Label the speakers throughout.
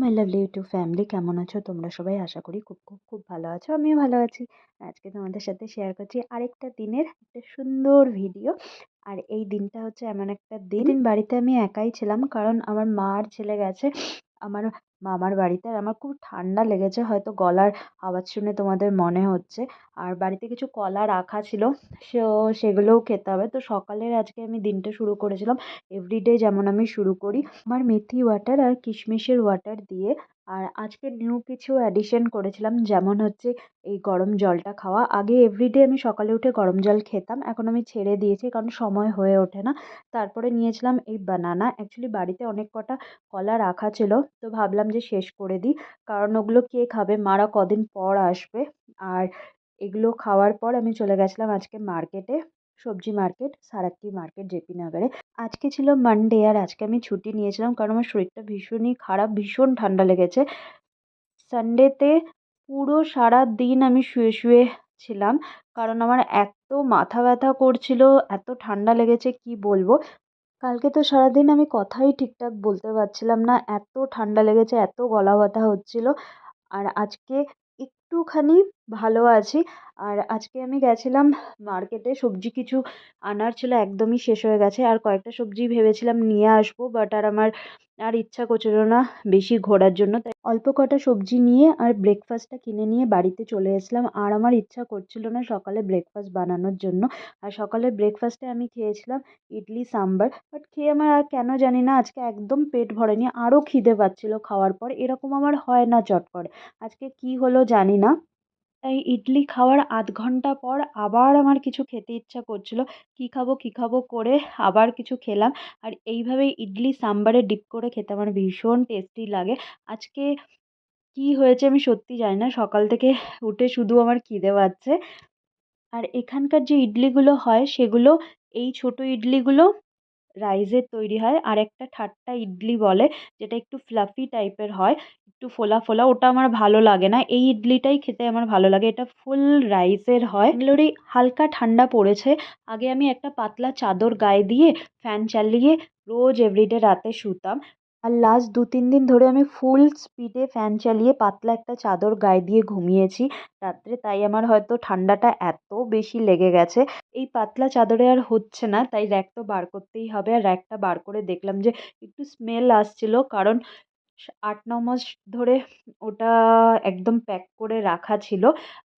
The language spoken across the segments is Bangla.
Speaker 1: মাই লাভলি ইউটিউব ফ্যামিলি, কেমন আছো তোমরা সবাই? আশা করি খুব খুব খুব ভালো আছো। আমিও ভালো আছি। আজকে তোমাদের সাথে শেয়ার করছি আরেকটা দিনের একটা সুন্দর ভিডিও। আর এই দিনটা হচ্ছে এমন একটা দিন বাড়িতে আমি একাই ছিলাম, কারণ আমার মা আর ছেলে গেছে আমার মামার বাড়িতে। আর আমার খুব ঠান্ডা লেগেছে, হয়তো গলার আওয়াজ শুনে তোমাদের মনে হচ্ছে। আর বাড়িতে কিছু কলা রাখা ছিল, সো সেগুলোও খেতে হবে। তো সকালের আজকে আমি দিনটা শুরু করেছিলাম এভরিডে যেমন আমি শুরু করি, আমার মেথি ওয়াটার আর কিশমিশের ওয়াটার দিয়ে। আর আজকে নিউ কিছু অ্যাডিশন করেছিলাম, যেমন হচ্ছে এই গরম জলটা খাওয়া। আগে এভরিডে আমি সকালে উঠে গরম জল খেতাম, এখন আমি ছেড়ে দিয়েছি কারণ সময় হয়ে ওঠে না। তারপরে নিয়েছিলাম এই বানানা। অ্যাকচুয়ালি বাড়িতে অনেক কটা কলা রাখা ছিল, তো ভাবলাম যে শেষ করে দিই, কারণ ওগুলো কে খাবে, মারা কদিন পর আসবে। আর এগুলো খাওয়ার পর আমি চলে গেছিলাম আজকে মার্কেটে, সবজি মার্কেট, সারাক্কি মার্কেট, জেপি নগরে। আজকে ছিল মানডে, আর আজকে আমি ছুটি নিয়েছিলাম কারণ আমার শরীরটা ভীষণই খারাপ, ভীষণ ঠান্ডা লেগেছে। সানডেতে পুরো সারা দিন আমি শুয়ে শুয়ে ছিলাম, কারণ আমার এত মাথা ব্যথা করছিল, এত ঠান্ডা লেগেছে কি বলবো। কালকে তো সারাদিন আমি কথাই ঠিকঠাক বলতে পারছিলাম না, এত ঠান্ডা লেগেছে, এত গলা ব্যথা হচ্ছিল। আর আজকে একটুখানি ভালো আছি। আর আজকে আমি গেছিলাম মার্কেটে, সবজি কিছু আনার ছিল, একদমই শেষ হয়ে গেছে। আর কয়েকটা সবজি ভেবেছিলাম নিয়ে আসবো, বাট আর আমার আর ইচ্ছা করছিল না বেশি ঘোরার জন্য, তাই অল্প কটা সবজি নিয়ে আর ব্রেকফাস্টটা কিনে নিয়ে বাড়িতে চলে এসেছিলাম। আর আমার ইচ্ছা করছিল না সকালে ব্রেকফাস্ট বানানোর জন্য। আর সকালে ব্রেকফাস্টে আমি খেয়েছিলাম ইডলি সাম্বার, বাট খেয়ে আমার আর কেন জানি না আজকে একদম পেট ভরেনি, আরও খিদে পাচ্ছিল খাওয়ার পর। এরকম আমার হয় না চট করে, আজকে কি হলো জানি না। তাই ইডলি খাওয়ার আধ ঘন্টা পর আবার আমার কিছু খেতে ইচ্ছা করছিল, কি খাবো কি খাবো করে আবার কিছু খেলাম। আর এইভাবে ইডলি সাম্বারে ডিপ করে খেতে আমার ভীষণ টেস্টি লাগে। আজকে কি হয়েছে আমি সত্যি জানি না, সকাল থেকে উঠে শুধু আমার খিদে পাচ্ছে। আর এখানকার যে ইডলিগুলো হয় সেগুলো, এই ছোট ইডলিগুলো রাইসের তৈরি হয়। আর একটা ঠাট্টা ইডলি বলে, যেটা একটু ফ্লাফি টাইপের হয়, একটু ফোলা ফোলা, ওটা আমার ভালো লাগে না। এই ইডলিটাই খেতে আমার ভালো লাগে, এটা ফুল রাইসের হয়। ব্যাঙ্গালোরে হালকা ঠান্ডা পড়েছে। আগে আমি একটা পাতলা চাদর গায়ে দিয়ে ফ্যান চালিয়ে রোজ এভরিডে রাতে শুতাম। আর লাস্ট 2-3 দিন ধরে আমি ফুল স্পিডে ফ্যান চালিয়ে পাতলা একটা চাদর গায়ে দিয়ে ঘুমিয়েছি রাত্রে, তাই আমার হয়তো ঠান্ডাটা এত বেশি লেগে গেছে। এই পাতলা চাদরে আর হচ্ছে না, তাই র্যাক তো বার করতেই হবে। আর র্যাকটা বার করে দেখলাম যে একটু স্মেল আসছিল, কারণ 8-9 মাস ধরে ওটা একদম প্যাক করে রাখা ছিল।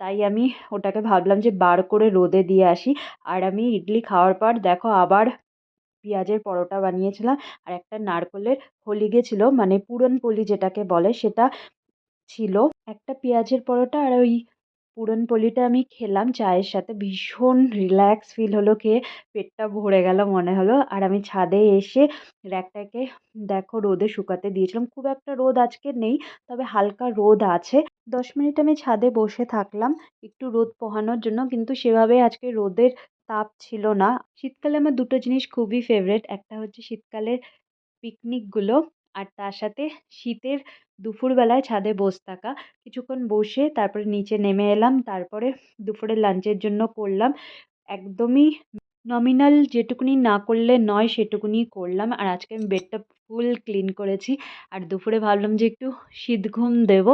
Speaker 1: তাই আমি ওটাকে ভাবলাম যে বার করে রোদে দিয়ে আসি। আর আমি ইডলি খাওয়ার পর দেখো আবার পেঁয়াজের পরোটা বানিয়েছিলাম, আর একটা নারকোলের হোলিগে ছিল, মানে পুরনপোলি যেটাকে বলে সেটা ছিল। একটা পেঁয়াজের পরোটা আর ওই পুরনপোলিটা আমি খেলাম চায়ের সাথে, ভীষণ রিল্যাক্স ফিল হলো খেয়ে, পেটটা ভরে গেল মনে হলো। আর আমি ছাদে এসে র্যাকটাকে দেখো রোদে শুকাতে দিয়েছিলাম, খুব একটা রোদ আজকে নেই, তবে হালকা রোদ আছে। 10 মিনিট আমি ছাদে বসে থাকলাম একটু রোদ পোহানোর জন্য, কিন্তু সেভাবে আজকে রোদের তাপ ছিল না। শীতকালে আমার দুটো জিনিস খুবই ফেভারেট, একটা হচ্ছে শীতকালের পিকনিকগুলো, আর তার সাথে শীতের দুপুরবেলায় ছাদে বসে থাকা। কিছুক্ষণ বসে তারপরে নিচে নেমে এলাম, তারপরে দুপুরে লাঞ্চের জন্য করলাম একদমই নমিনাল, যেটুকুনি না করলে নয় সেটুকুনি করলাম। আর আজকে আমি বেডটা ফুল ক্লিন করেছি। আর দুপুরে ভাবলাম যে একটু শীত ঘুম দেব,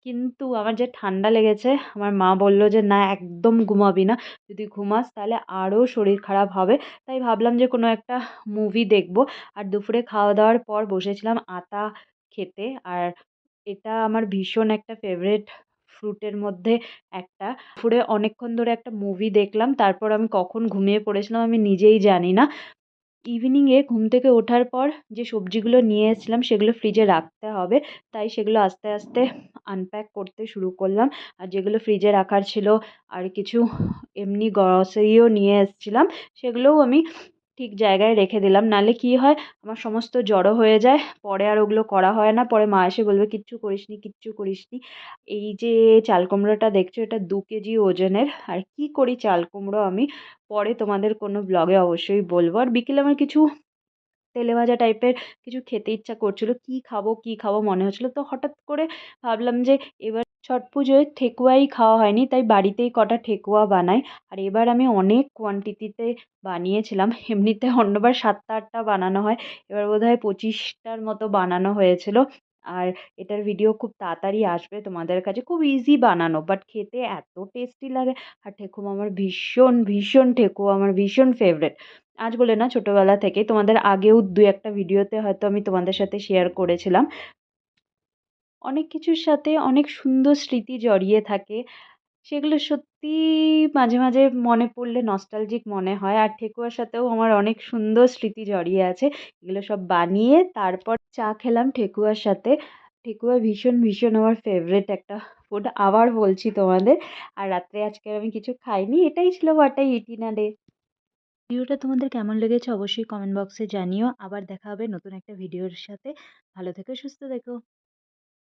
Speaker 1: কিন্তু আমার যে ঠান্ডা লেগেছে, আমার মা বলল যে না একদম ঘুমাবি না, যদি ঘুমাস তাহলে আরও শরীর খারাপ হবে। তাই ভাবলাম যে কোনো একটা মুভি দেখব। আর দুপুরে খাওয়া দাওয়ার পর বসেছিলাম আতা খেতে। আর এটা আমার ভীষণ একটা ফেভারিট ফ্রুটের মধ্যে একটা। দুপুরে অনেকক্ষণ ধরে একটা মুভি দেখলাম, তারপর আমি কখন ঘুমিয়ে পড়েছিলাম আমি নিজেই জানি না। ইভিনিংয়ে ঘুম থেকে ওঠার পর যে সবজিগুলো নিয়ে এসেছিলাম সেগুলো ফ্রিজে রাখতে হবে, তাই সেগুলো আস্তে আস্তে আনপ্যাক করতে শুরু করলাম। আর যেগুলো ফ্রিজে রাখার ছিল, আর কিছু এমনি গ্রসারিও নিয়ে এসেছিলাম, সেগুলোও আমি ঠিক জায়গায় রেখে দিলাম, নাহলে কি হয় আমার সমস্ত জড়ো হয়ে যায়, পরে আর ওগুলো করা হয় না। পরে মা এসে বলবে কিচ্ছু করিসনি কিচ্ছু করিসনি। এই যে চাল কুমড়োটা দেখছো, এটা 2 কেজি ওজনের। আর কি করি চাল কুমড়ো আমি পরে তোমাদের কোনো ব্লগে অবশ্যই বলবো। আর বিকেলে আমার কিছু তেলে ভাজা টাইপের কিছু খেতে ইচ্ছা করছিল, কি খাবো কি খাবো মনে হচ্ছিল, তো হঠাৎ করে ভাবলাম যে এবার ছট পুজোয় ঠেকুয়াই খাওয়া হয়নি, তাই বাড়িতেই কটা ঠেকুয়া বানাই। আর এবার আমি অনেক কোয়ান্টিটিতে বানিয়েছিলাম, এমনিতে অন্যবার 7টা 8টা বানানো হয়, এবার বোধহয় 25টার মতো বানানো হয়েছিল। আর এটার ভিডিও খুব তাড়াতাড়ি আসবে তোমাদের কাছে। খুব ইজি বানানো, বাট খেতে এত টেস্টি লাগে। আর ঠেকুয়া আমার ভীষণ, ভীষণ ঠেকুয়া আমার ভীষণ ফেভারিট। আজ বলে না, ছোটোবেলা থেকেই। তোমাদের আগেও ২-১টা ভিডিওতে হয়তো আমি তোমাদের সাথে শেয়ার করেছিলাম। অনেক কিছুর সাথে অনেক সুন্দর স্মৃতি জড়িয়ে থাকে। সেগুলো সত্যিই মাঝে, মাঝে মনে পড়লে নস্টালজিক মনে হয়। আর ঠেকুয়ার সাথেও আমার অনেক সুন্দর স্মৃতি জড়িয়ে আছে। এগুলো সব বানিয়ে তারপর চা খেলাম ঠেকুয়ার সাথে। ঠেকুয়া ভীষণ, ভীষণ আমার ফেভারিট একটা ফুড। আবার বলছি তোমাদের। আর রাত্রে আজকে আমি কিছু খাইনি। এটাই ছিল what I it in a day. ভিডিওটা তোমাদের কেমন লেগেছে অবশ্যই কমেন্ট বক্সে জানিও। আবার দেখা হবে নতুন একটা ভিডিওর সাথে। ভালো থেকো, সুস্থ থেকো।